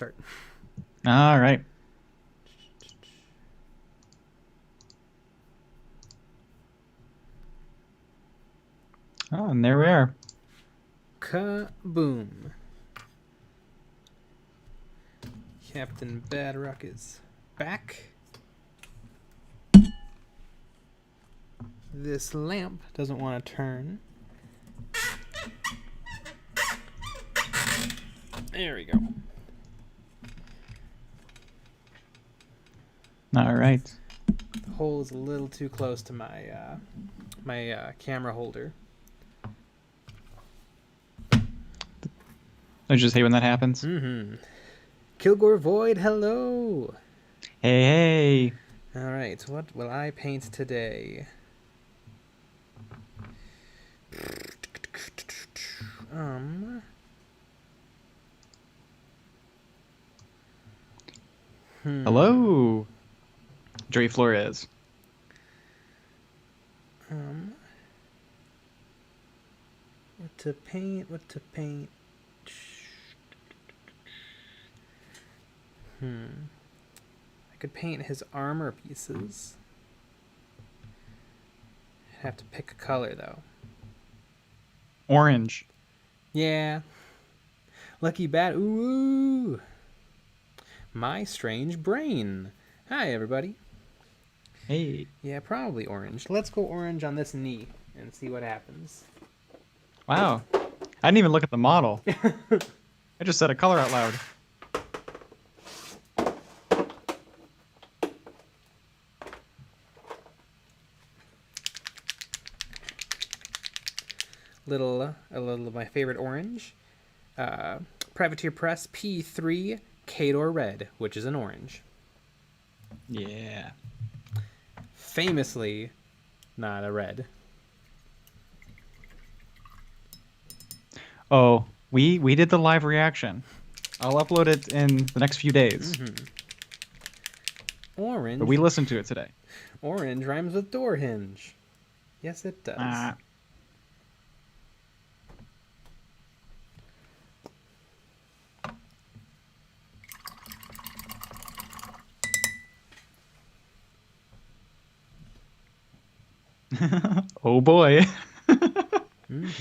start. All right. Oh, and there we are. Kaboom. Captain BADRUKK is back. This lamp doesn't want to turn. There we go. All right. The hole is a little too close to my camera holder. I just hate when that happens. Mm-hmm. Kilgore Void, hello. Hey, hey. All right, what will I paint today? Hello, Joey Flores. What to paint? What to paint? I could paint his armor pieces. Have to pick a color though. Orange. Yeah. Lucky bat. Ooh. My strange brain. Hi everybody. Hey. Yeah, probably orange. Let's go orange on this knee and see what happens. Wow. I didn't even look at the model. I just said a color out loud. A little of my favorite orange. Privateer Press P3 Kador Red, which is an orange. Yeah. Famously not a red. Oh, we did the live reaction. I'll upload it in the next few days. Orange. But we listened to it today. Orange rhymes with door hinge. Yes, it does. Oh boy. And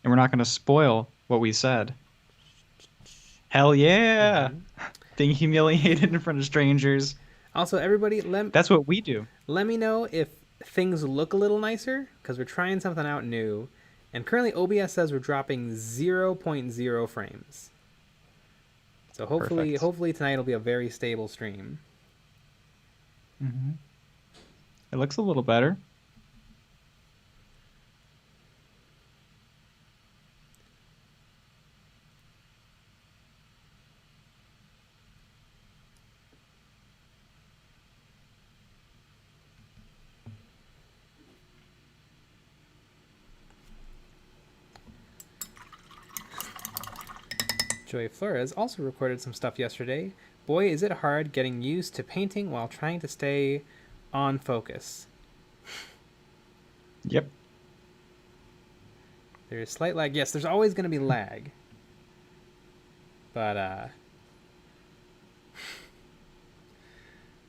we're not going to spoil what we said. Hell yeah. Being humiliated in front of strangers. Also, everybody, that's what we do. Let me know if things look a little nicer, because we're trying something out new. And currently OBS says we're dropping 0.0 frames. So hopefully tonight will be a very stable stream. It looks a little better. Joey Flores also recorded some stuff yesterday. Boy, is it hard getting used to painting while trying to stay on focus. Yep. There's slight lag. Yes, there's always going to be lag. But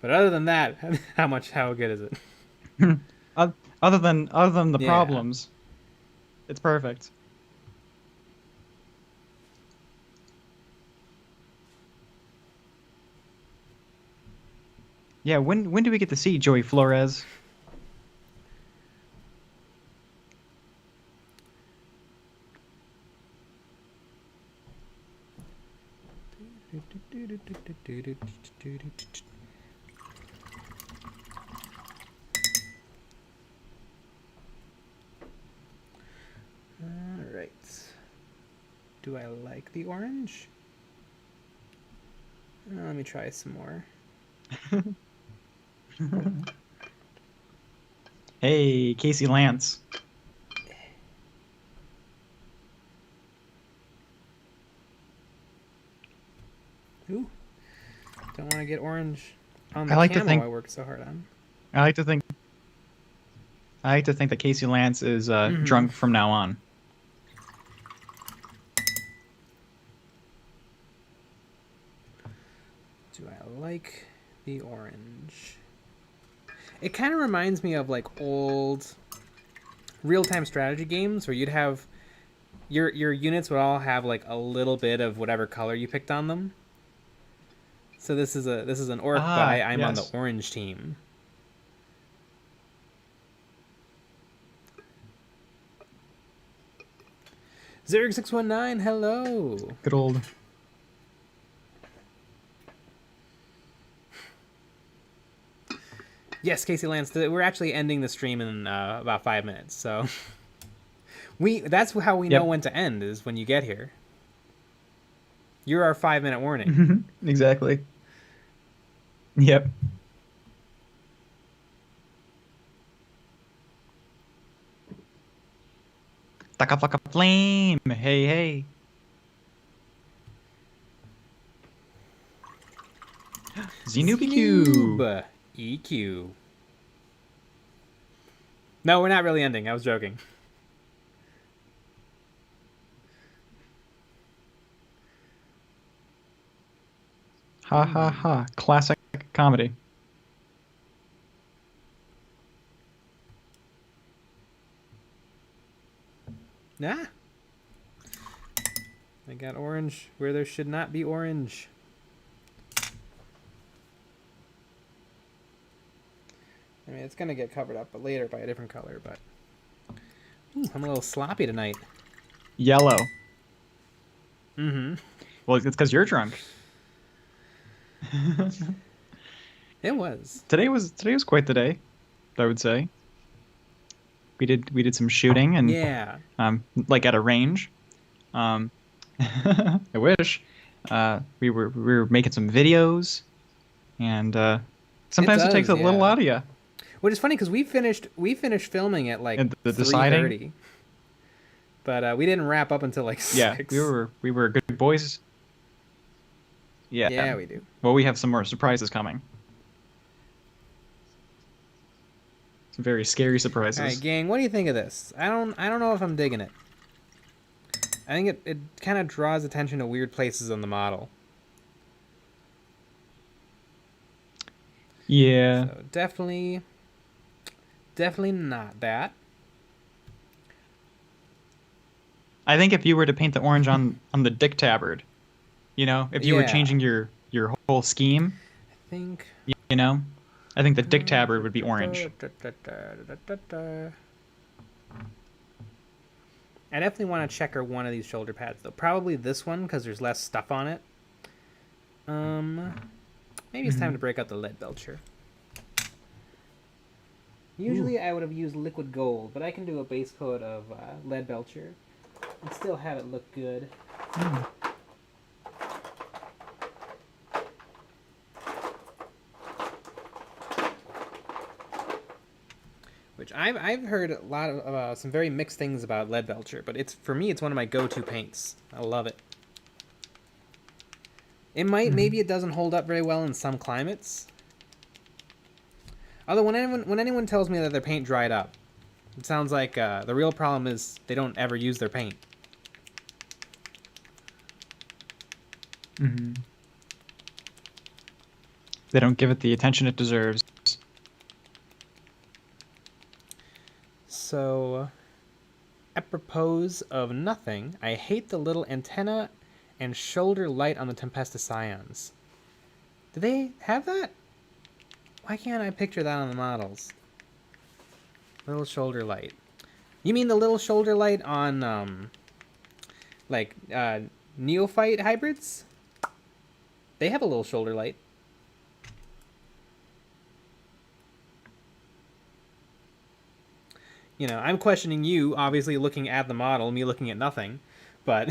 other than that, how good is it? Other than the problems, it's perfect. Yeah, when do we get to see Joey Flores? All right. Do I like the orange? Let me try some more. Hey, Casey Lance. Ooh. Don't want to get orange on the camo I worked so hard on. I like to think that Casey Lance is drunk from now on. Do I like the orange? It kind of reminds me of like old real-time strategy games where you'd have your units would all have like a little bit of whatever color you picked on them. So this is an orc, but I'm on the Yes. orange team. Zerg619, hello. Good old. Yes, Casey Lance. We're actually ending the stream in about 5 minutes, so that's how we know when to end is when you get here. You're our 5-minute warning. Exactly. Yep. Taka flaka flame. Hey, hey. Xenubq. EQ. No, we're not really ending. I was joking. Ha ha ha. Classic comedy. Nah. I got orange where there should not be orange. I mean, it's going to get covered up but later by a different color, but... Ooh, I'm a little sloppy tonight. Yellow. Mm-hmm. Well, it's because you're drunk. It was. Today was quite the day, I would say. We did some shooting and yeah, like at a range. I wish. We were making some videos, and sometimes it takes a little out of you. Which is funny because we finished filming at like 3:30, but we didn't wrap up until like 6. Yeah, we were good boys. Yeah, we do. Well, we have some more surprises coming. Some very scary surprises. All right, gang, what do you think of this? I don't know if I'm digging it. I think it kind of draws attention to weird places on the model. Yeah. So definitely not that. I think if you were to paint the orange on the dick tabard, you know, if you were changing your whole scheme, I think, you know, I think the dick tabard would be orange. I definitely want to checker one of these shoulder pads though. Probably this one because there's less stuff on it. Maybe it's time to break out the lead belcher. Usually I would have used liquid gold, but I can do a base coat of lead belcher and still have it look good. Which I've heard a lot of some very mixed things about lead belcher, but for me it's one of my go-to paints. I love it. It maybe it doesn't hold up very well in some climates. Although when anyone tells me that their paint dried up, it sounds like the real problem is they don't ever use their paint. Mm-hmm. They don't give it the attention it deserves. So, apropos of nothing, I hate the little antenna and shoulder light on the Tempesta Scions. Do they have that? Why can't I picture that on the models? Little shoulder light. You mean the little shoulder light on, like, neophyte hybrids? They have a little shoulder light. You know, I'm questioning you, obviously looking at the model, me looking at nothing, but...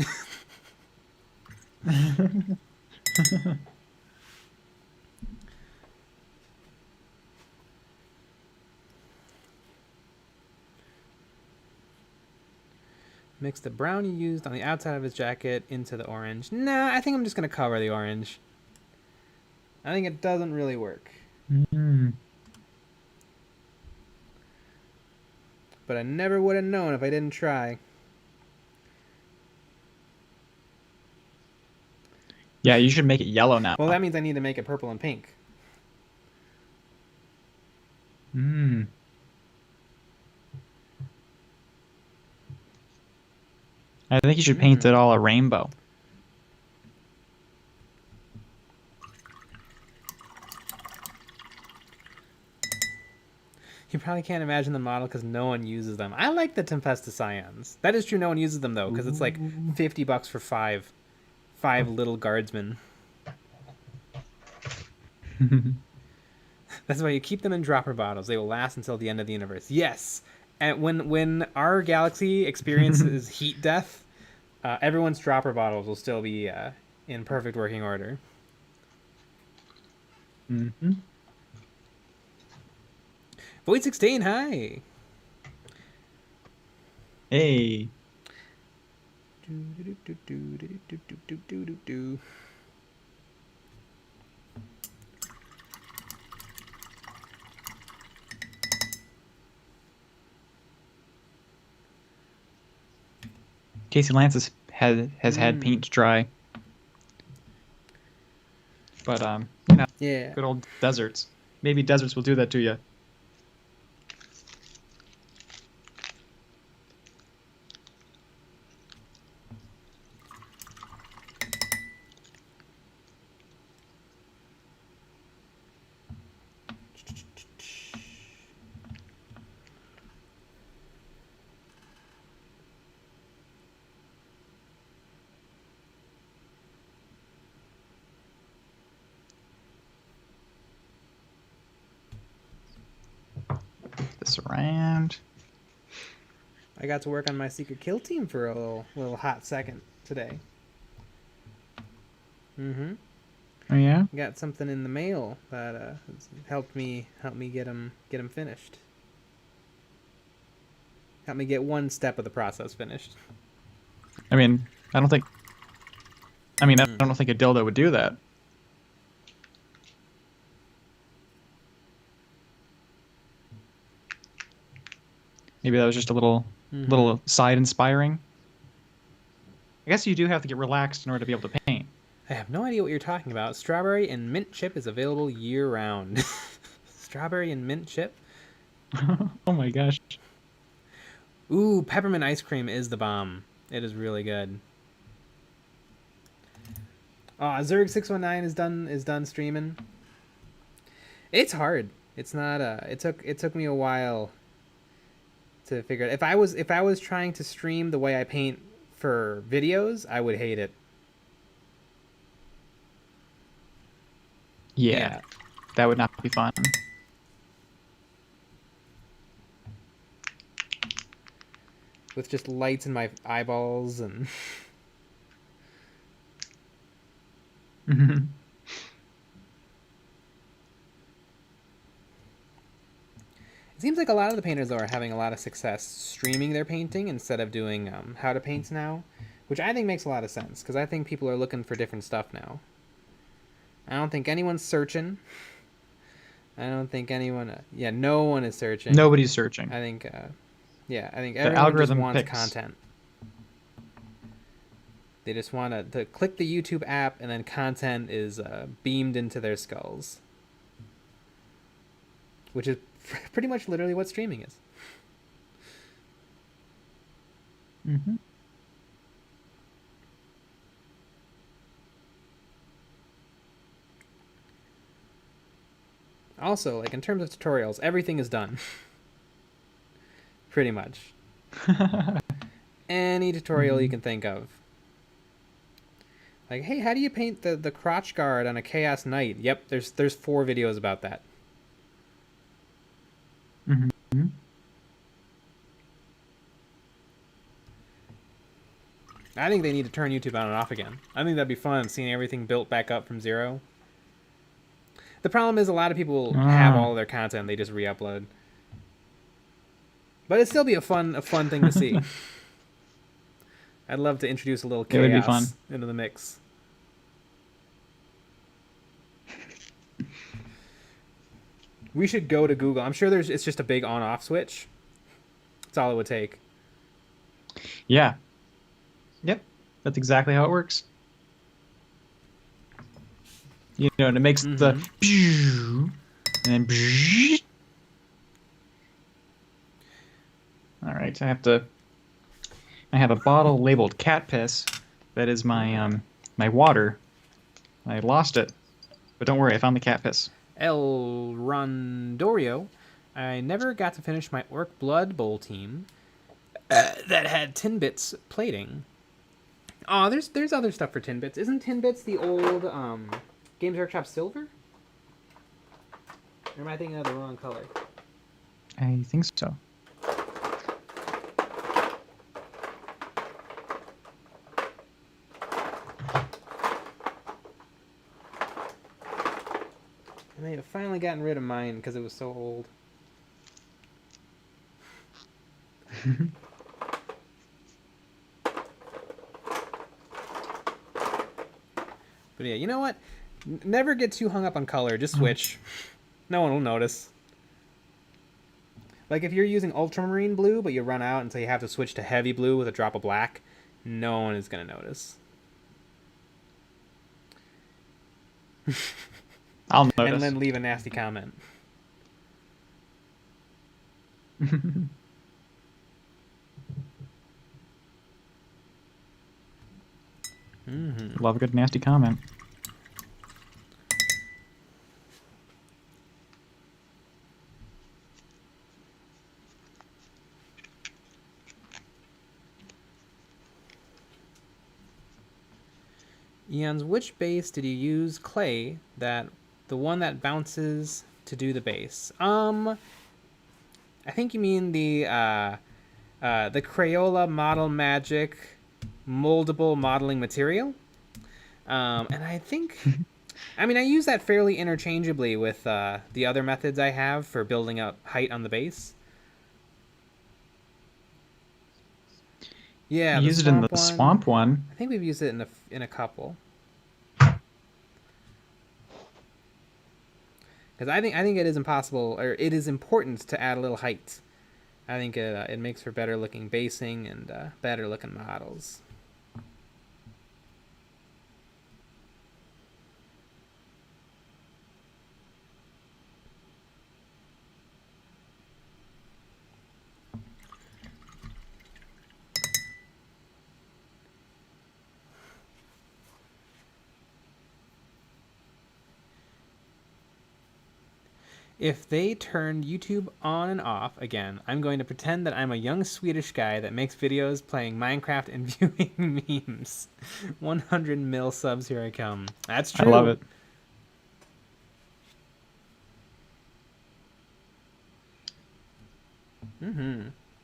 Mix the brown you used on the outside of his jacket into the orange. Nah, I think I'm just going to cover the orange. I think it doesn't really work. But I never would have known if I didn't try. Yeah, you should make it yellow now. Well, that means I need to make it purple and pink. Hmm. I think you should paint it all a rainbow. You probably can't imagine the model because no one uses them. I like the Tempesta Scions. That is true. No one uses them though, because it's like $50 for five little guardsmen. That's why you keep them in dropper bottles. They will last until the end of the universe. Yes, and when our galaxy experiences heat death, everyone's dropper bottles will still be in perfect working order. Mm-hmm. Void 16, hi. Hey. Casey Lance has had paint dry. But, you know, yeah. good old deserts. Maybe deserts will do that to you. This around. I got to work on my secret kill team for a little hot second today. Mm-hmm. Oh yeah. Got something in the mail that helped me get him finished. Helped me get one step of the process finished. I mean, I don't think a dildo would do that. Maybe that was just a little side inspiring. I guess you do have to get relaxed in order to be able to paint. I have no idea what you're talking about. Strawberry and mint chip is available year-round. Strawberry and mint chip? Oh my gosh. Ooh, peppermint ice cream is the bomb. It is really good. Zerg619 is done streaming. It's hard. It's not it took me a while to figure it. If I was trying to stream the way I paint for videos, I would hate it. Yeah. That would not be fun. With just lights in my eyeballs and It seems like a lot of the painters though are having a lot of success streaming their painting instead of doing how to paint now, which I think makes a lot of sense because I think people are looking for different stuff now. I don't think anyone's searching. I don't think anyone. No one is searching. Nobody's searching. I think. I think the everyone algorithm just wants picks. content. They just want to click the YouTube app, and then content is beamed into their skulls, which is pretty much literally what streaming is. Mm-hmm. Also, like in terms of tutorials, everything is done. Pretty much. Any tutorial you can think of. Like, hey, how do you paint the crotch guard on a Chaos Knight? Yep, there's 4 videos about that. Mm-hmm. I think they need to turn YouTube on and off again. I think that'd be fun, seeing everything built back up from zero. The problem is a lot of people have all of their content, they just re-upload. But it'd still be a fun thing to see. I'd love to introduce a little chaos into the mix. We should go to Google. I'm sure it's just a big on-off switch. That's all it would take. Yeah. Yep. That's exactly how it works. You know, and it makes the and then. All right, I have a bottle labeled cat piss. That is my my water. I lost it, but don't worry, I found the cat piss. El Rondorio. I never got to finish my Orc Blood Bowl team that had Tinbits plating. Oh, there's other stuff for Tinbits. Isn't Tinbits the old Games Workshop silver? Or am I thinking of the wrong color? I think so. I may have finally gotten rid of mine because it was so old. But yeah, you know what? Never get too hung up on color. Just switch. No one will notice. Like if you're using ultramarine blue, but you run out until you have to switch to heavy blue with a drop of black, no one is going to notice. I'll notice. And then leave a nasty comment. Love a good nasty comment. Eons, which base did you use clay the one that bounces to do the base? I think you mean the Crayola Model Magic moldable modeling material. And I think, I mean, I use that fairly interchangeably with the other methods I have for building up height on the base. Yeah, use it in the swamp one. I think we've used it in a couple. Because I think it is impossible, or it is important to add a little height. I think it makes for better looking basing and better looking models. If they turn YouTube on and off again, I'm going to pretend that I'm a young Swedish guy that makes videos playing Minecraft and viewing memes. 100 mil subs, here I come. That's true. I love it.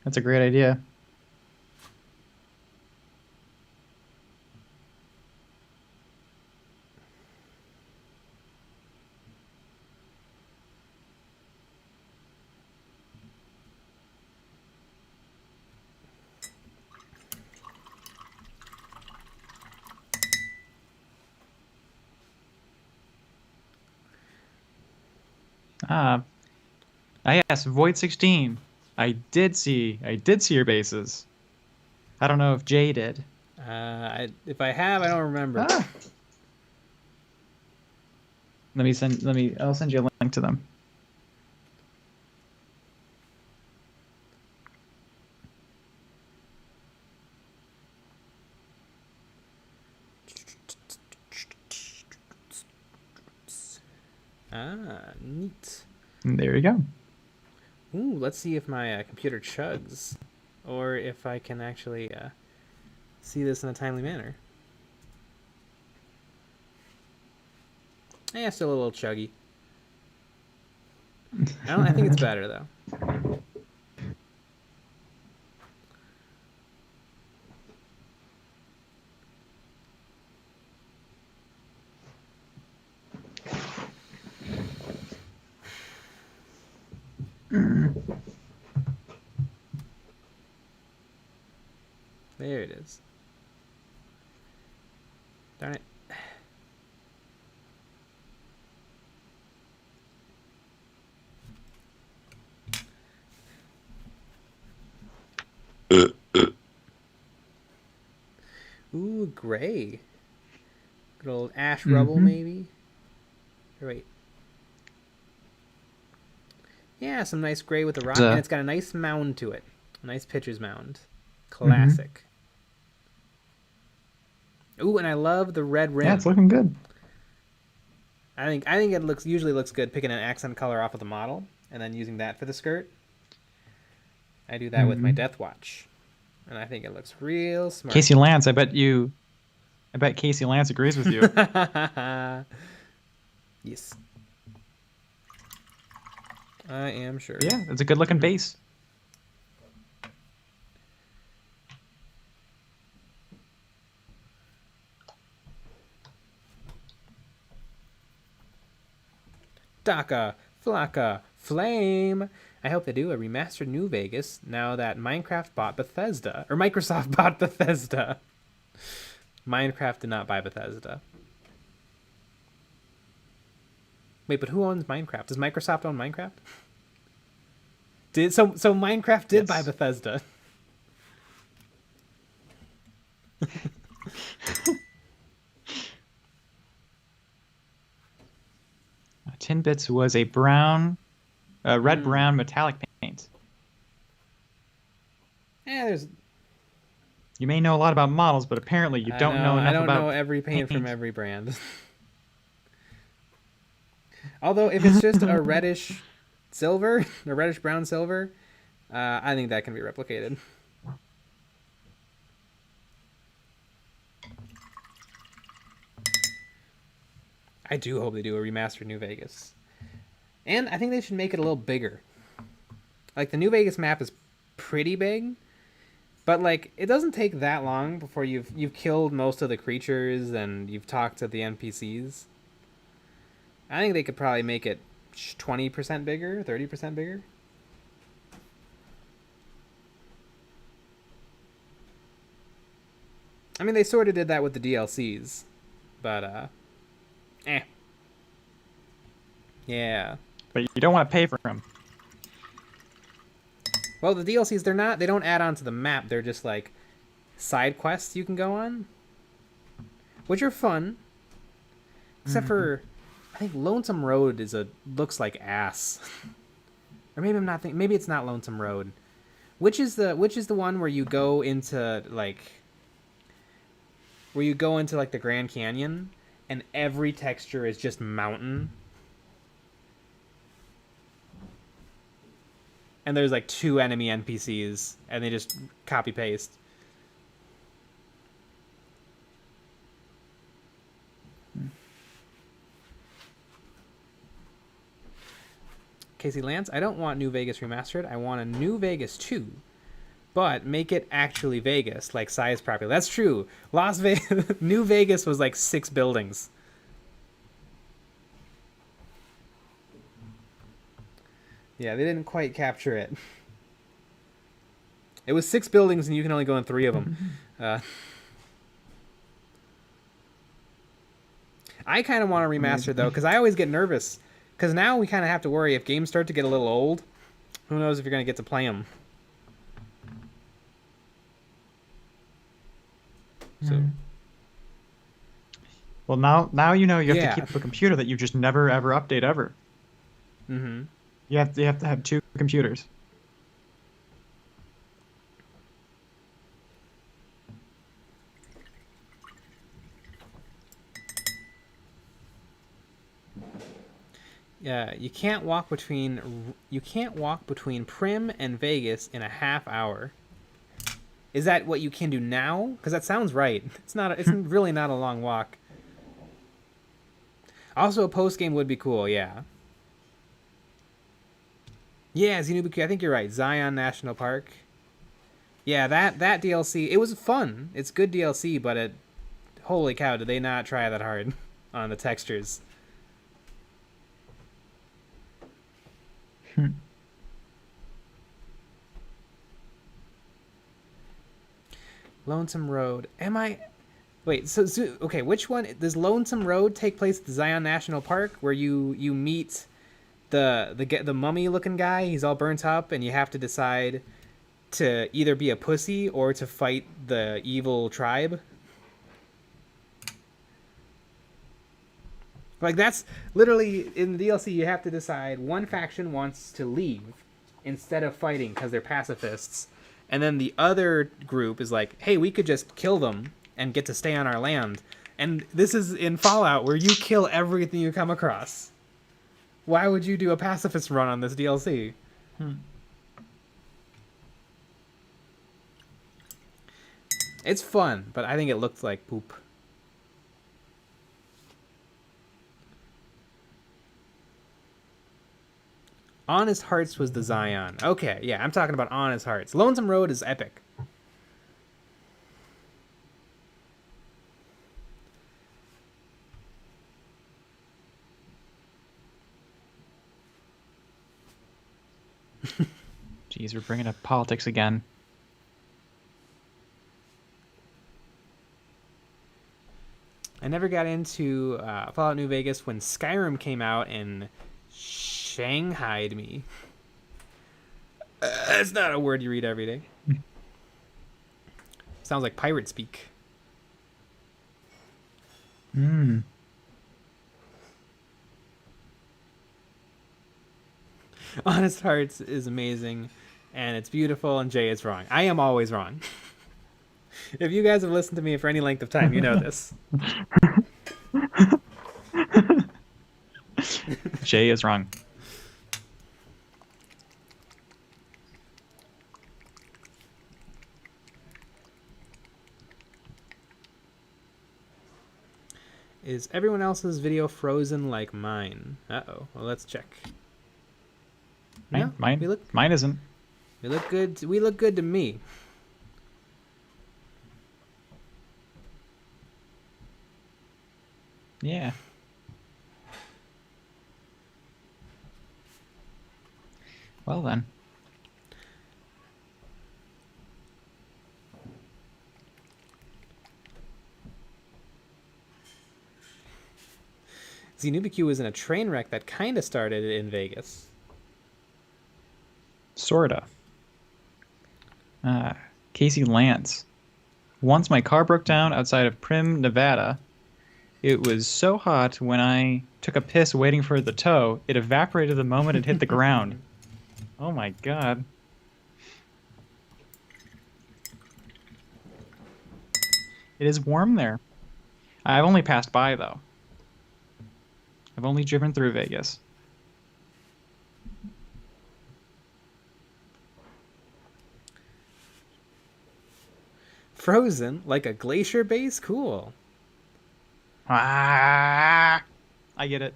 That's a great idea. Yes, Void 16. I did see your bases. I don't know if Jay did. If I have, I don't remember. I'll send you a link to them. Neat. There you go. Ooh, let's see if my computer chugs, or if I can actually see this in a timely manner. Yeah, still a little chuggy. I think it's better though. There it is. Darn it. Ooh, gray. Good old ash rubble, maybe. Wait. Yeah, some nice gray with the rock, and it's got a nice mound to it. A nice pitcher's mound. Classic. Ooh, and I love the red rim. Yeah, it's looking good. I think it usually looks good picking an accent color off of the model and then using that for the skirt. I do that with my Death Watch, and I think it looks real smart. Casey Lance, I bet Casey Lance agrees with you. Yes. I am sure. Yeah, it's a good looking base. Daka, Flaka, Flame. I hope they do a remastered New Vegas now that Minecraft bought Bethesda. Or Microsoft bought Bethesda. Minecraft did not buy Bethesda. Wait, but who owns Minecraft? Does Microsoft own Minecraft? So Minecraft did buy Bethesda. 10 bits was a red brown metallic paint. Yeah, you may know a lot about models, but apparently you don't know enough about I don't know every paint from every brand. Although if it's just a reddish silver, a reddish brown silver, I think that can be replicated. I do hope they do a remastered New Vegas. And I think they should make it a little bigger. Like, the New Vegas map is pretty big, but, like, it doesn't take that long before you've killed most of the creatures and you've talked to the NPCs. I think they could probably make it 20% bigger, 30% bigger. I mean, they sort of did that with the DLCs, but, yeah. But you don't want to pay for them. Well, the DLCs, they don't add on to the map. They're just like side quests you can go on, which are fun. Except for, I think Lonesome Road looks like ass. Or maybe I'm not thinking. Maybe it's not Lonesome Road. Which is the one where you go into the Grand Canyon and every texture is just mountain. And there's like 2 enemy NPCs, and they just copy paste. Casey Lance, I don't want New Vegas remastered. I want a New Vegas 2, but make it actually Vegas, like size properly. That's true. Las Vegas, New Vegas was like 6 buildings. Yeah, they didn't quite capture it. It was 6 buildings, and you can only go in 3 of them. I kind of want to remaster, though, because I always get nervous. Because now we kind of have to worry if games start to get a little old. Who knows if you're going to get to play them. So. Well, now you know you have to keep a computer that you just never, ever update, ever. Mm-hmm. You have to have 2 computers. Yeah, you can't walk between Prim and Vegas in a half hour. Is that what you can do now? Because that sounds right. It's really not a long walk. Also, a post game would be cool. Yeah. Yeah, Xenobuku, I think you're right. Zion National Park. Yeah, that DLC, it was fun. It's good DLC, but holy cow, did they not try that hard on the textures. Lonesome Road. Wait, okay, which one? Does Lonesome Road take place at the Zion National Park where you meet the mummy-looking guy? He's all burnt up, and you have to decide to either be a pussy or to fight the evil tribe? Like, that's literally in the DLC. You have to decide one faction wants to leave instead of fighting because they're pacifists, and then the other group is like, hey, we could just kill them and get to stay on our land. And this is in Fallout, where you kill everything you come across. Why would you do a pacifist run on this DLC? It's fun, but I think it looks like poop. Honest Hearts was the Zion. Okay, yeah, I'm talking about Honest Hearts. Lonesome Road is epic. Jeez, we're bringing up politics again. I never got into Fallout New Vegas when Skyrim came out and shanghaied me. It's not a word you read every day. Sounds like pirate speak. Honest Hearts is amazing, and it's beautiful, and Jay is wrong. I am always wrong. If you guys have listened to me for any length of time, you know this. Jay is wrong. Is everyone else's video frozen like mine? Uh-oh. Well, let's check. No, Mine isn't. We look good. We look good to me. Yeah. Well then. Xenubicue was in a train wreck that kind of started in Vegas. Sorta. Casey Lance. Once my car broke down outside of Primm, Nevada. It was so hot when I took a piss waiting for the tow, it evaporated the moment it hit the ground. Oh my god. It is warm there. I've only passed by, though. I've only driven through Vegas. Frozen? Like a glacier base? Cool. Ah, I get it.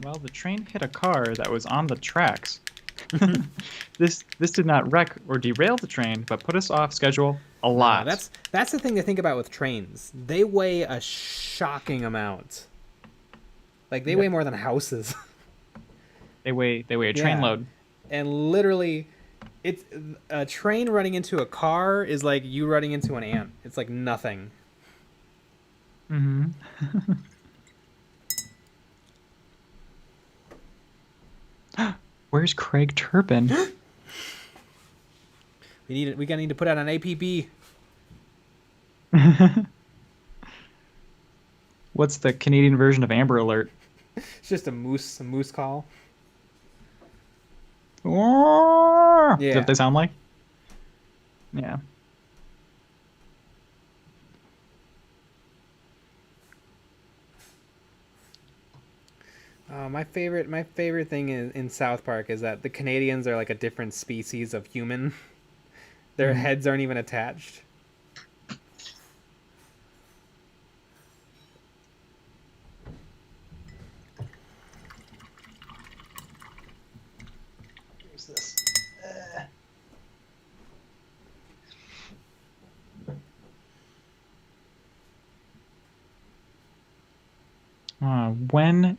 Well, the train hit a car that was on the tracks. This did not wreck or derail the train, but put us off schedule a lot. That's the thing to think about with trains. They weigh a shocking amount. Like they weigh more than houses. They weigh a train load. And literally, it's a train running into a car is like you running into an ant. It's like nothing. Mm-hmm. Where's Craig Turpin? We're gonna need to put out an APB. What's the Canadian version of Amber Alert? It's just a moose call. Yeah. Is that what they sound like? Yeah. My favorite thing in South Park is that the Canadians are like a different species of human. Their heads aren't even attached. Where's this?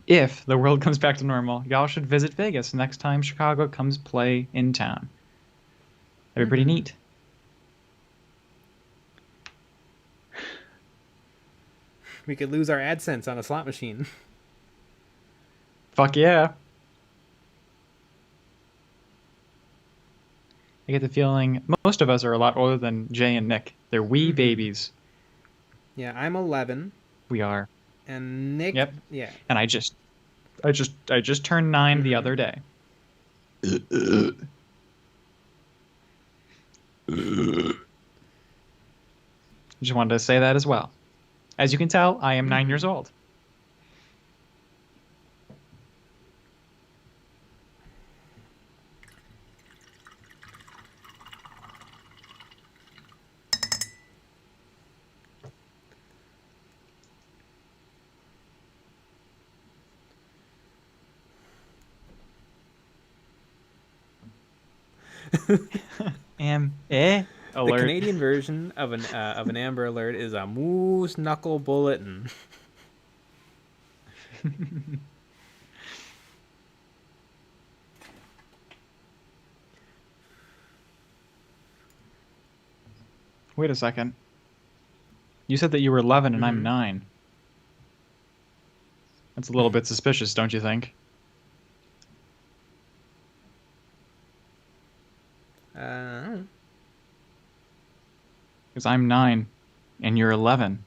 If the world comes back to normal, y'all should visit Vegas next time Chicago comes play in town. That'd be pretty neat. We could lose our AdSense on a slot machine. Fuck yeah. I get the feeling most of us are a lot older than Jay and Nick. They're wee babies. Yeah, I'm 11, We are. and Nick, Yep. yeah. And I just turned 9 the other day. Just wanted to say that as well. As you can tell, I am 9 years old. The Alert. Canadian version of an Amber Alert is a Moose Knuckle Bulletin. Wait a second. You said that you were 11 and I'm 9. That's a little bit suspicious, don't you think? Because I'm 9 and you're 11.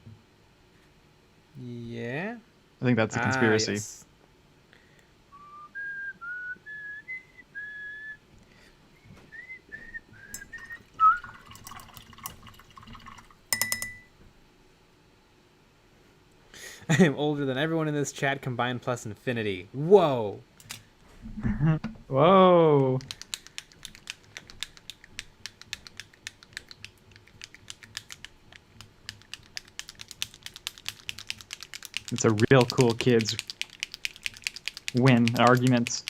Yeah. I think that's a conspiracy. Yes. I am older than everyone in this chat combined plus infinity. Whoa. Whoa. It's a real cool kids win arguments.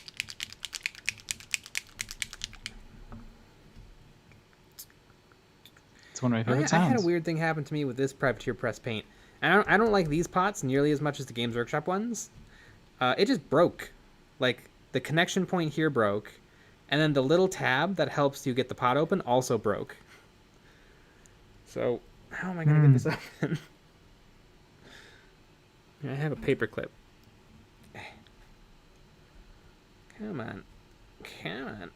It's one of my favorite sounds. I had a weird thing happen to me with this Privateer Press paint. I don't like these pots nearly as much as the Games Workshop ones. It just broke. Like, the connection point here broke, and then the little tab that helps you get the pot open also broke. So, how am I going to get this open? I have a paper clip. Come on. Come on.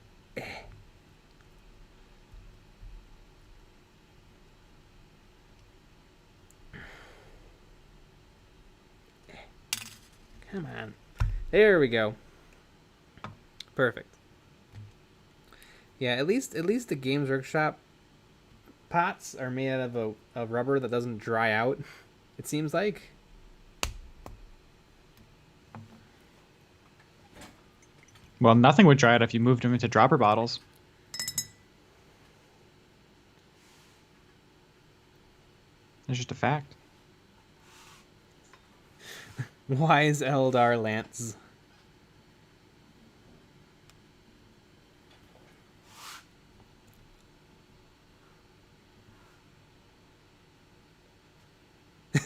Come on. There we go. Perfect. Yeah, at least the Games Workshop pots are made out of a rubber that doesn't dry out, it seems like. Well, nothing would dry out if you moved them into dropper bottles. It's just a fact. Wise Eldar Lance.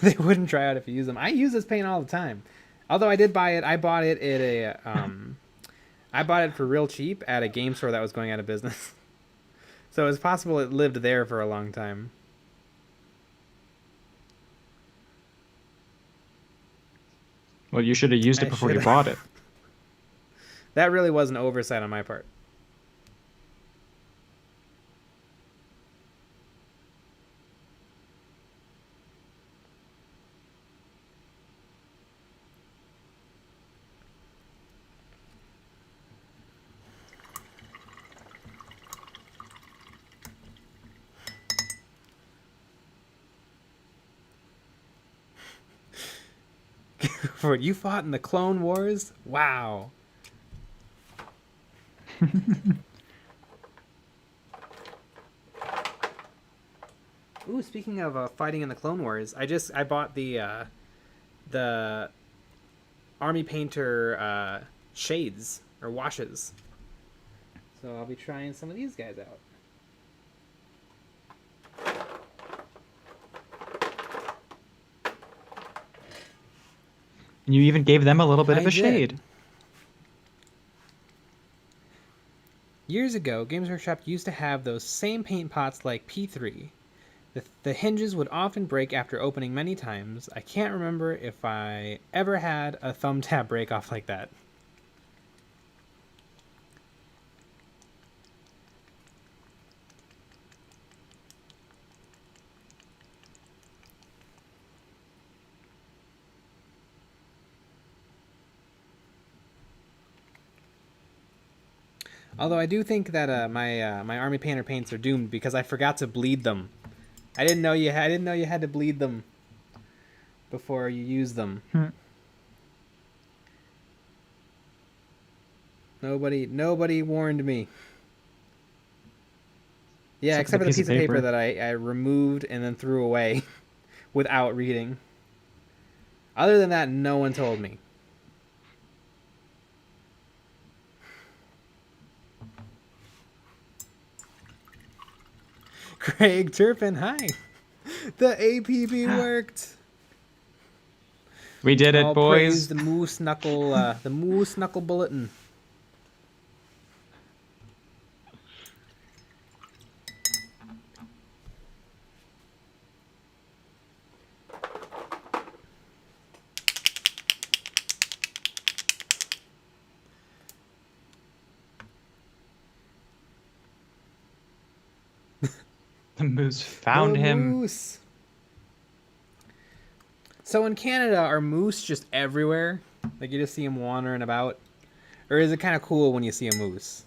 They wouldn't dry out if you use them. I use this paint all the time. Although I did buy it. I bought it at a I bought it for real cheap at a game store that was going out of business. So it's possible it lived there for a long time. Well, you should have used it before you bought it. That really was an oversight on my part. For what you fought in the Clone Wars? Wow. Ooh, speaking of fighting in the Clone Wars, I bought the Army Painter shades or washes. So I'll be trying some of these guys out. You even gave them a little bit of I a shade. Years ago, Games Workshop used to have those same paint pots like P3. The hinges would often break after opening many times. I can't remember if I ever had a thumb tab break off like that. Although I do think that my army painter paints are doomed because I forgot to bleed them. I didn't know you had to bleed them before you use them. Hmm. Nobody warned me. Yeah, Except except for for the piece of paper that I removed and then threw away without reading. Other than that, no one told me. Craig Turpin, hi. The APB worked. We did it, All boys. praise the moose knuckle bulletin. The moose found him. Moose. So in Canada, are moose just everywhere? Like you just see them wandering about? Or is it kind of cool when you see a moose?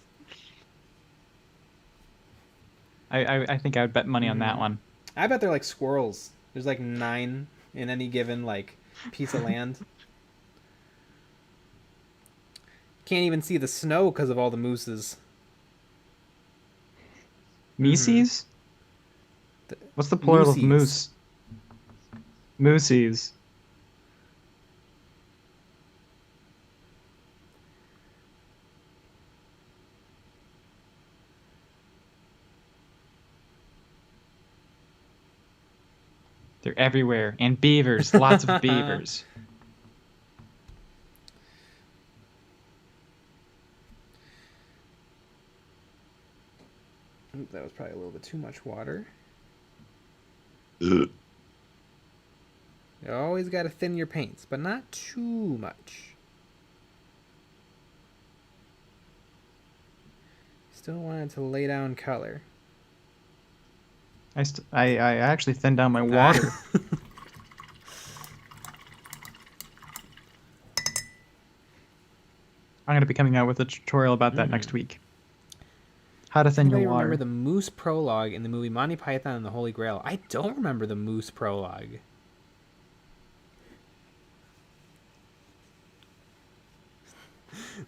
I think I would bet money on that one. I bet they're like squirrels. There's like 9 in any given like piece of land. Can't even see the snow because of all the mooses. Meeseys? What's the plural of Moosies. moose? Moosies. They're everywhere. And beavers. Lots of beavers. That was probably a little bit too much water. You always got to thin your paints, but not too much. Still wanted to lay down color. I actually thinned down my water. I'm going to be coming out with a tutorial about that next week. How to thin Anybody your water. remember the moose prologue in the movie Monty Python and the Holy Grail? I don't remember the moose prologue.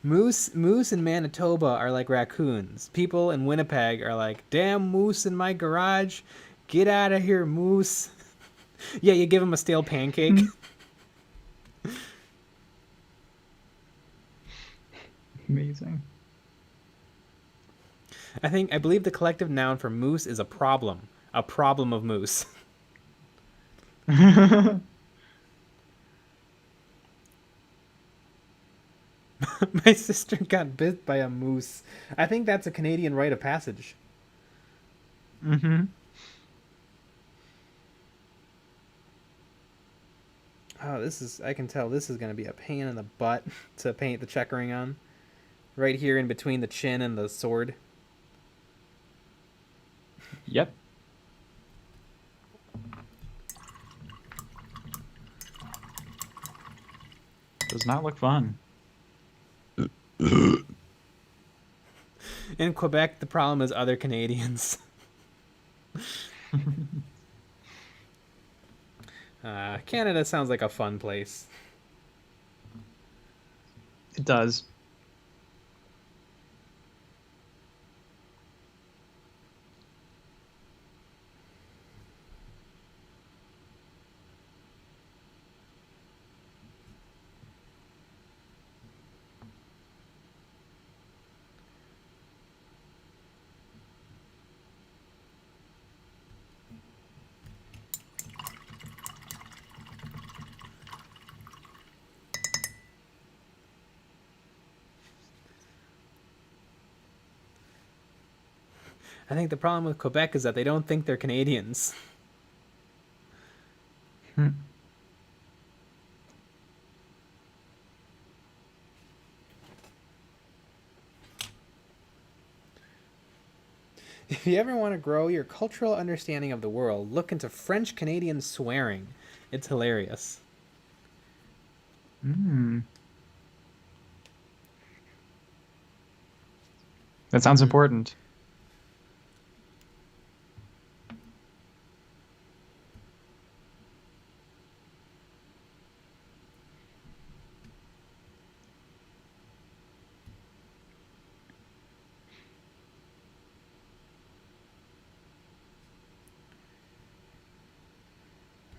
Moose in Manitoba are like raccoons. People in Winnipeg are like, damn moose in my garage. Get out of here, moose. Yeah, you give them a stale pancake. Amazing. I believe the collective noun for moose is a problem. A problem of moose. My sister got bit by a moose. I think that's a Canadian rite of passage. Mm-hmm. Oh, I can tell this is going to be a pain in the butt to paint the checkering on. Right here in between the chin and the sword. Yep. Does not look fun. In Quebec, the problem is other Canadians. Canada sounds like a fun place. It does. I think the problem with Quebec is that they don't think they're Canadians. If you ever want to grow your cultural understanding of the world, look into French Canadian swearing. It's hilarious. That sounds important.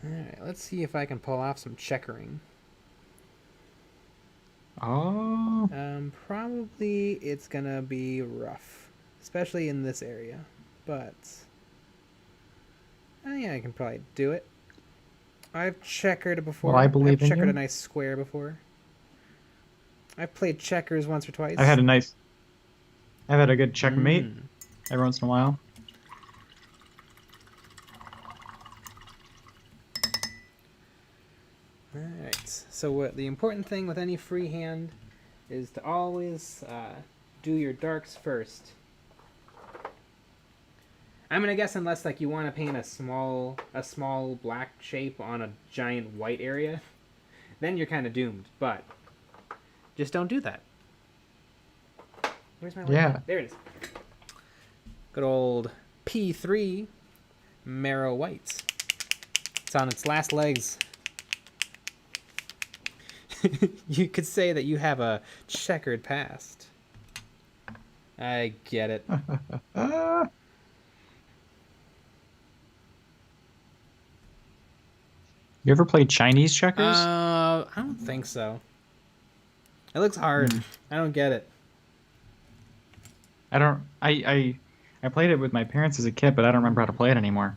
Alright, let's see if I can pull off some checkering. Oh. Probably it's gonna be rough, especially in this area, but yeah, I can probably do it. I've checkered before. Well, I believe I've in checkered a you. nice square before. I've played checkers once or twice. I've had a good checkmate Mm. every once in a while. Alright, so what the important thing with any free hand is to always do your darks first. I'm gonna guess unless like you want to paint a small black shape on a giant white area, then you're kind of doomed. But just don't do that. Where's my light? Yeah. There it is. Good old P3 Marrow Whites. It's on its last legs. You could say that you have a checkered past. I get it. You ever played Chinese checkers? I don't think so. It looks hard. I don't get it. I don't. I played it with my parents as a kid, but I don't remember how to play it anymore.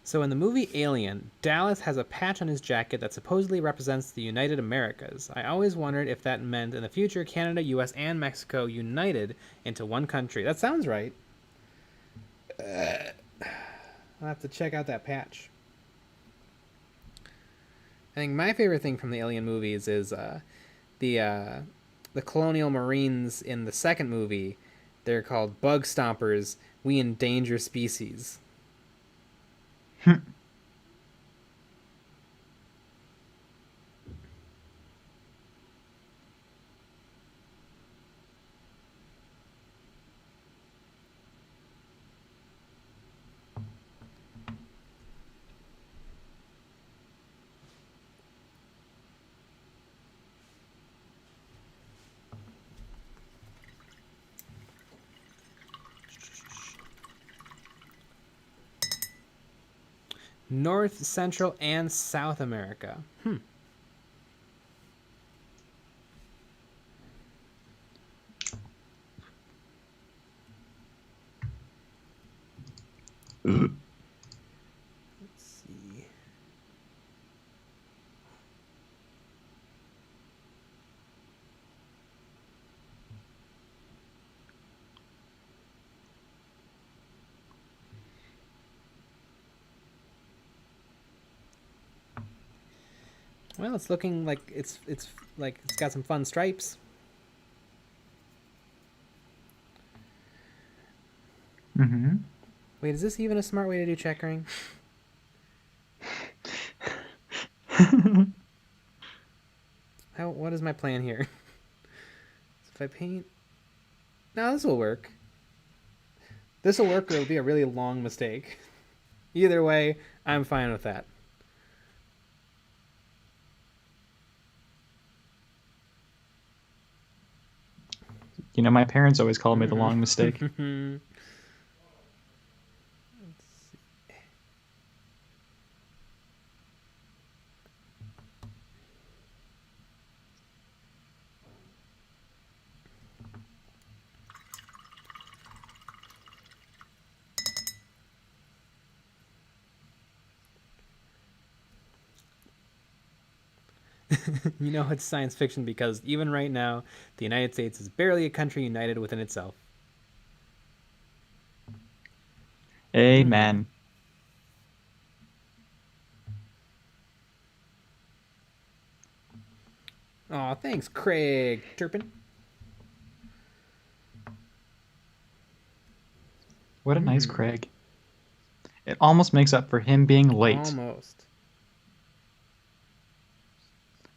So in the movie Alien, Dallas has a patch on his jacket that supposedly represents the United Americas. I always wondered if that meant in the future Canada, US, and Mexico united into one country. That sounds right. I'll have to check out that patch. I think my favorite thing from the Alien movies is the colonial marines in the second movie. They're called bug stompers. We endanger species. North, Central, and South America. Let's see. Well, it's looking like it's like it's got some fun stripes. Mm-hmm. Wait, is this even a smart way to do checkering? What is my plan here? So if I paint... No, this will work. This will work or it'll be a really long mistake. Either way, I'm fine with that. You know, my parents always called me the long mistake. You know, it's science fiction because even right now, the United States is barely a country united within itself. Amen. Aw, thanks, Craig Turpin. What a nice Craig. It almost makes up for him being late. Almost.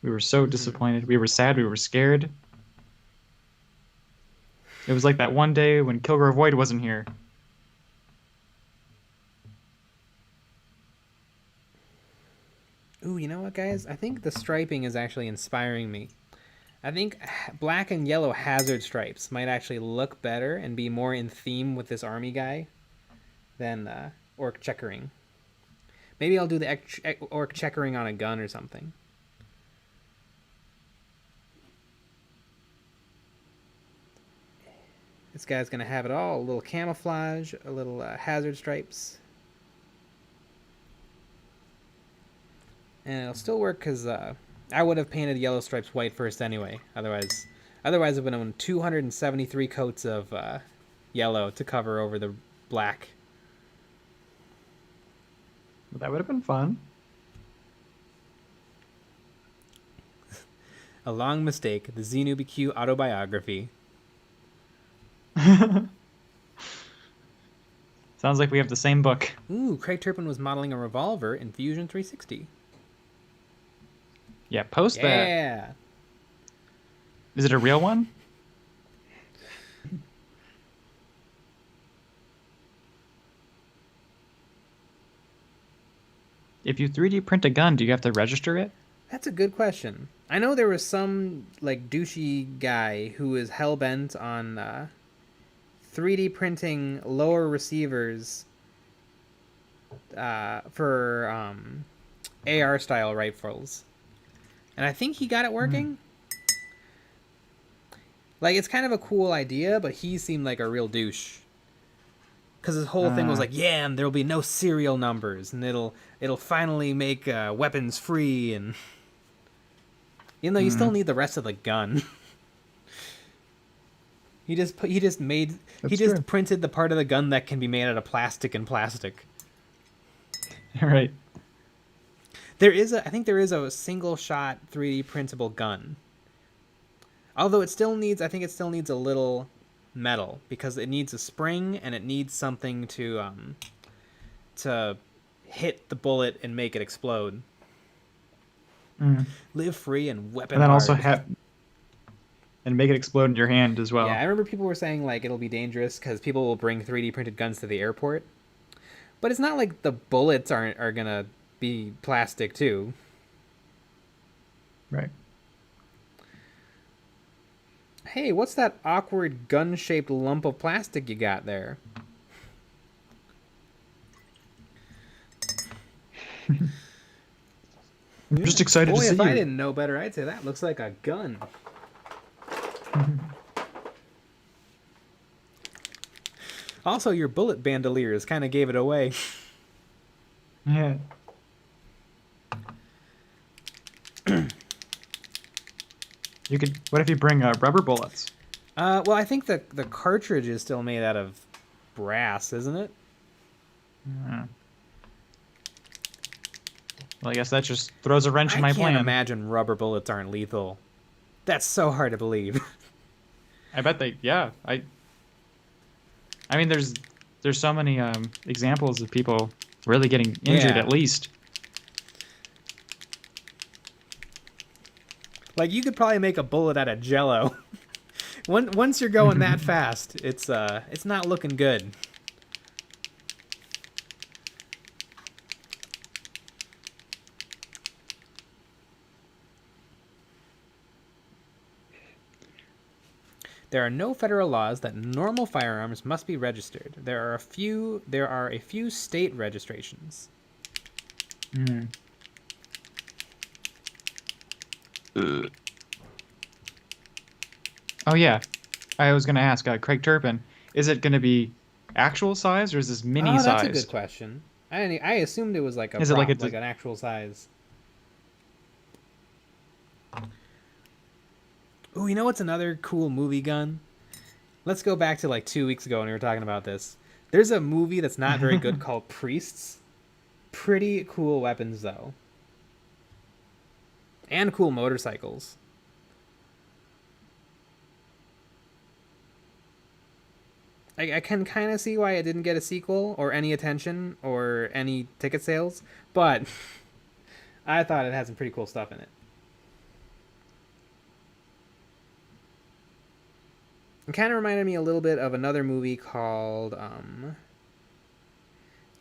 We were so disappointed. We were sad. We were scared. It was like that one day when Kilgore Void wasn't here. Ooh, you know what, guys? I think the striping is actually inspiring me. I think black and yellow hazard stripes might actually look better and be more in theme with this army guy than orc checkering. Maybe I'll do the orc checkering on a gun or something. This guy's going to have it all. A little camouflage, a little hazard stripes. And it'll still work because I would have painted yellow stripes white first anyway. Otherwise it would have been 273 coats of yellow to cover over the black. That would have been fun. A long mistake. The XenoBQ autobiography. Sounds like we have the same book. Ooh, Craig Turpin was modeling a revolver in Fusion 360. Yeah, post that. Yeah. Is it a real one? If you 3D print a gun, do you have to register it? That's a good question. I know there was some like douchey guy who was hell-bent on 3D printing lower receivers for AR style rifles, and I think he got it working. Like, it's kind of a cool idea, but he seemed like a real douche. Because his whole thing was like, yeah, and there'll be no serial numbers, and it'll finally make weapons free, and you know, you still need the rest of the gun. He just printed the part of the gun that can be made out of plastic and plastic. Right. I think there is a single shot 3D printable gun. Although it still needs a little metal because it needs a spring and it needs something to hit the bullet and make it explode. Live free and weapon and then hard. also and make it explode in your hand as well. Yeah, I remember people were saying like it'll be dangerous because people will bring 3D printed guns to the airport, but it's not like the bullets are gonna be plastic too. Right. Hey, what's that awkward gun-shaped lump of plastic you got there? I'm just excited to see Boy, if you. I didn't know better, I'd say that looks like a gun. Also, your bullet bandoliers kind of gave it away. Yeah. What if you bring rubber bullets? Well, I think the cartridge is still made out of brass, isn't it? Yeah. Well, I guess that just throws a wrench in my plan. I can't imagine rubber bullets aren't lethal. That's so hard to believe. I bet they. Yeah. I mean, there's so many examples of people really getting injured, at least. Like, you could probably make a bullet out of Jello. Once you're going that fast, it's not looking good. There are no federal laws that normal firearms must be registered. There are a few state registrations. Oh yeah, I was gonna ask Craig Turpin, is it gonna be actual size or is this mini size? Oh, that's a good question. I assumed it was like a prop, like an actual size. Ooh, you know what's another cool movie gun? Let's go back to like 2 weeks ago when we were talking about this. There's a movie that's not very good called Priests. Pretty cool weapons though. And cool motorcycles. I can kind of see why it didn't get a sequel or any attention or any ticket sales, but I thought it had some pretty cool stuff in it. It kind of reminded me a little bit of another movie called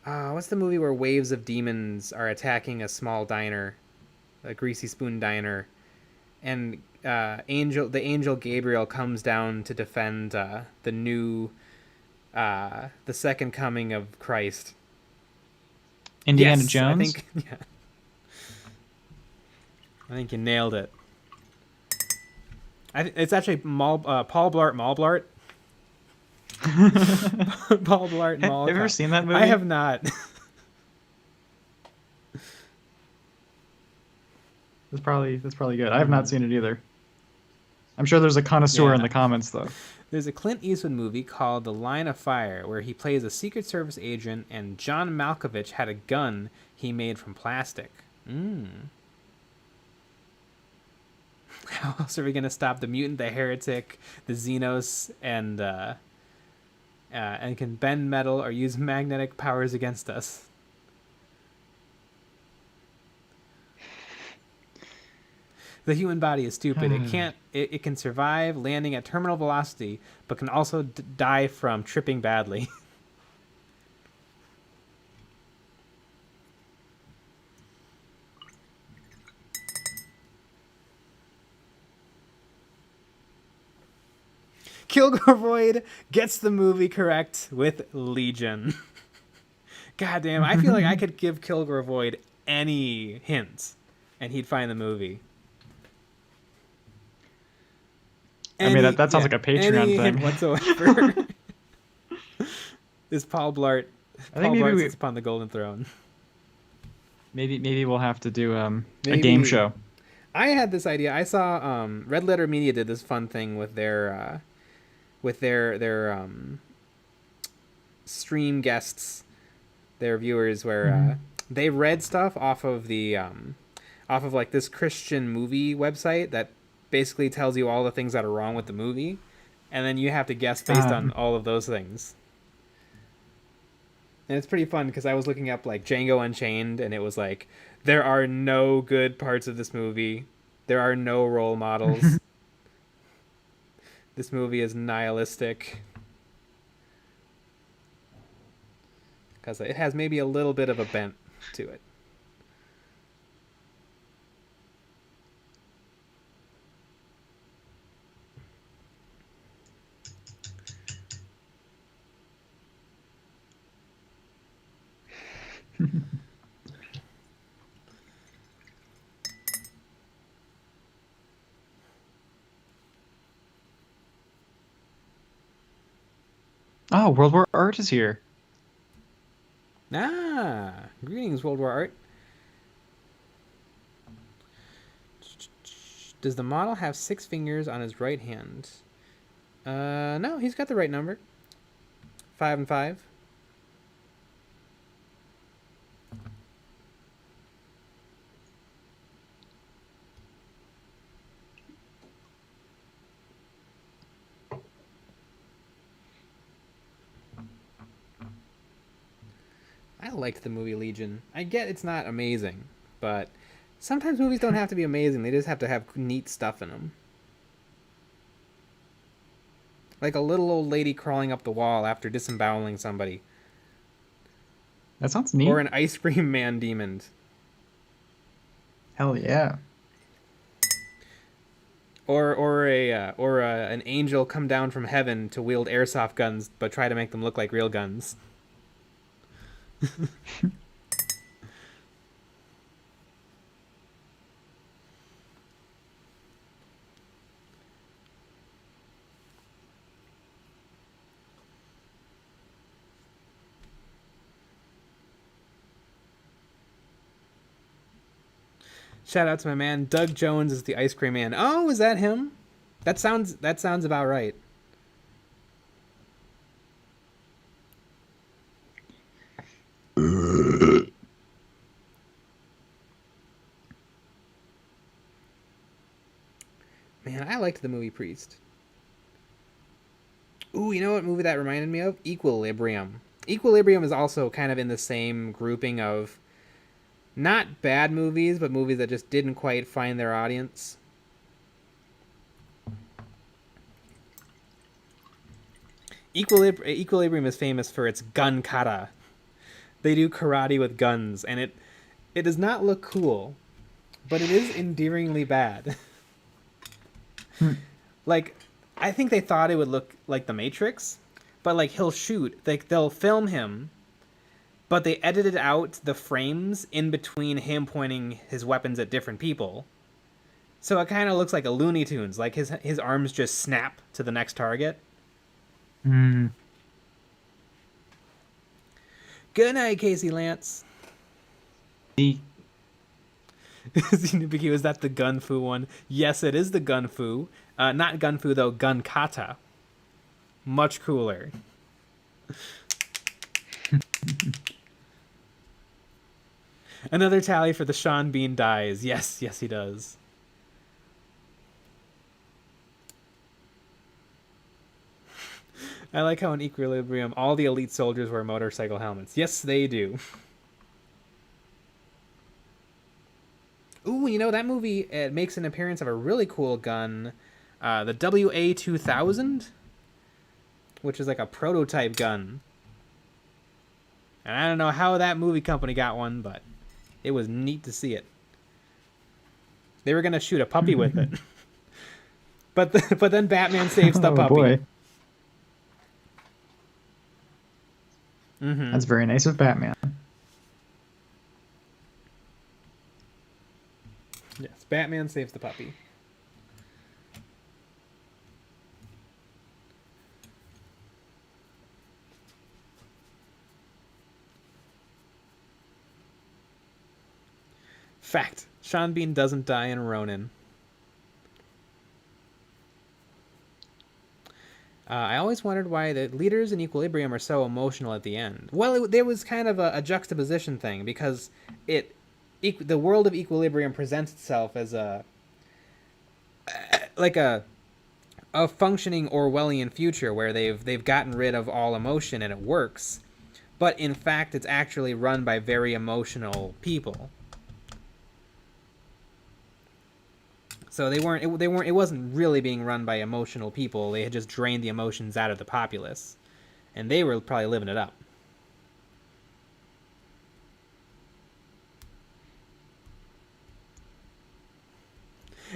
what's the movie where waves of demons are attacking a small diner, a greasy spoon diner, and the angel Gabriel comes down to defend the second coming of Christ. Indiana Yes, Jones? I think yeah. I think you nailed it. It's actually Paul Blart Mall. Paul Blart Mall. Have you ever seen that movie? I have not. That's probably good. I have not seen it either. I'm sure there's a connoisseur in the comments though. There's a Clint Eastwood movie called The Line of Fire where he plays a Secret Service agent, and John Malkovich had a gun he made from plastic. How else are we gonna stop the mutant, the heretic, the Xenos, and can bend metal or use magnetic powers against us? The human body is stupid. It can survive landing at terminal velocity, but can also die from tripping badly. Kilgore gets the movie correct with Legion. God damn, I feel like I could give Kilgore any hints, and he'd find the movie. I mean, that sounds like a Patreon thing. Whatsoever. Is Paul Blart. I think Blart sits upon the golden throne. Maybe we'll have to do a game show. I had this idea. I saw Red Letter Media did this fun thing with their stream guests, their viewers, where they read stuff off of like this Christian movie website that basically tells you all the things that are wrong with the movie, and then you have to guess based on all of those things. And it's pretty fun because I was looking up like Django Unchained, and it was like, there are no good parts of this movie. There are no role models. This movie is nihilistic. Because it has maybe a little bit of a bent to it. Oh, World War Art is here. Greetings, World War Art. Does the model have 6 fingers on his right hand? No, he's got the right number. 5 and 5. I liked the movie Legion. I get it's not amazing, but sometimes movies don't have to be amazing. They just have to have neat stuff in them. Like a little old lady crawling up the wall after disemboweling somebody. That sounds neat. Or an ice cream man demon. Hell yeah. Or an angel come down from heaven to wield airsoft guns, but try to make them look like real guns. Shout out to my man Doug Jones as the ice cream man. Oh, is that him? That sounds about right. Man, I liked the movie Priest. Ooh, you know what movie that reminded me of? Equilibrium. Equilibrium is also kind of in the same grouping of not bad movies, but movies that just didn't quite find their audience. Equilibrium is famous for its gun kata. They do karate with guns, and it does not look cool, but it is endearingly bad. Like, I think they thought it would look like The Matrix, but like he'll shoot, like they'll film him, but they edited out the frames in between him pointing his weapons at different people. So it kind of looks like a Looney Tunes, like his arms just snap to the next target. Good night, Casey Lance. Xenobiki, was that the Gun Fu one? Yes, it is the Gun Fu. Not Gun Fu, though. Gun Kata. Much cooler. Another tally for the Sean Bean dies. Yes, yes, he does. I like how in Equilibrium, all the elite soldiers wear motorcycle helmets. Yes, they do. Ooh, you know, that movie, it makes an appearance of a really cool gun. The WA-2000, which is like a prototype gun. And I don't know how that movie company got one, but it was neat to see it. They were going to shoot a puppy with it. But then Batman saves the puppy. Boy. Mm-hmm. That's very nice of Batman. Yes, Batman saves the puppy. Fact. Sean Bean doesn't die in Ronin. I always wondered why the leaders in Equilibrium are so emotional at the end. Well, there was kind of a juxtaposition thing, because the world of Equilibrium presents itself as a functioning Orwellian future where they've gotten rid of all emotion and it works, but in fact it's actually run by very emotional people. So it wasn't really being run by emotional people. They had just drained the emotions out of the populace, and they were probably living it up.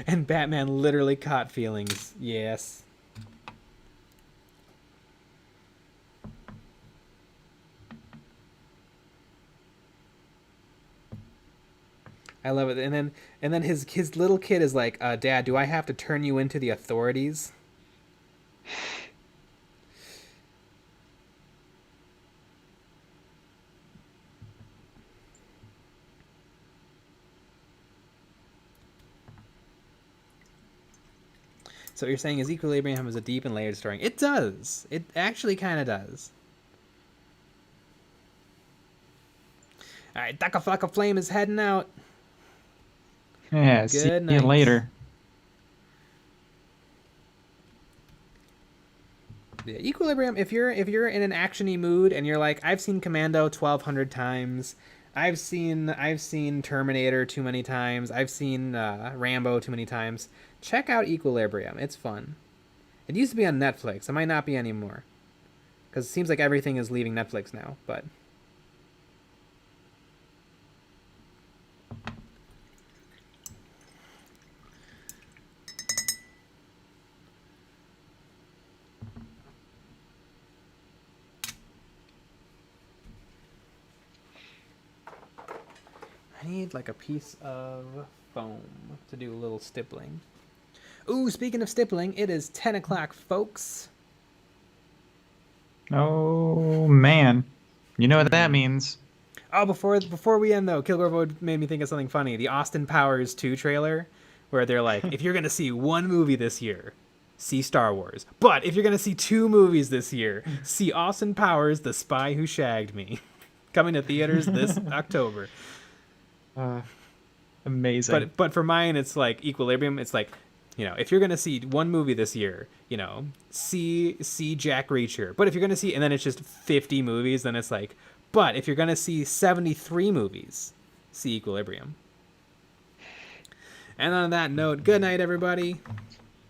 And Batman literally caught feelings. Yes. I love it. And then his little kid is like, Dad, do I have to turn you into the authorities? So what you're saying is Equilibrium has a deep and layered story. It does. It actually kind of does. All right, Daka Flocka Flame is heading out. Yeah, see you later. Yeah, Equilibrium, if you're in an actiony mood and you're like, I've seen Commando 1,200 times, I've seen Terminator too many times, I've seen Rambo too many times, check out Equilibrium. It's fun. It used to be on Netflix. It might not be anymore, because it seems like everything is leaving Netflix now. But I need like a piece of foam to do a little stippling. Ooh, speaking of stippling, it is 10 o'clock, folks. Oh, man. You know what that means. Oh, before we end, though, Kilgore made me think of something funny. The Austin Powers 2 trailer, where they're like, if you're going to see one movie this year, see Star Wars. But if you're going to see 2 movies this year, see Austin Powers, The Spy Who Shagged Me. Coming to theaters this October. Amazing. But for mine, it's like Equilibrium. It's like, you know, if you're gonna see one movie this year, you know, see Jack Reacher. But if you're gonna see, and then it's just 50 movies, then it's like, but if you're gonna see 73 movies, see Equilibrium. And on that note, good night, everybody.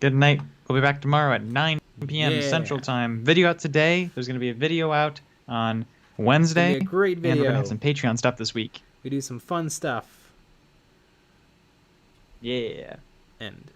Good night. We'll be back tomorrow at 9. p.m. Central Time. Video out today. There's going to be a video out on Wednesday. It's gonna be a great video. And we're going to have some Patreon stuff this week. We do some fun stuff. Yeah. End.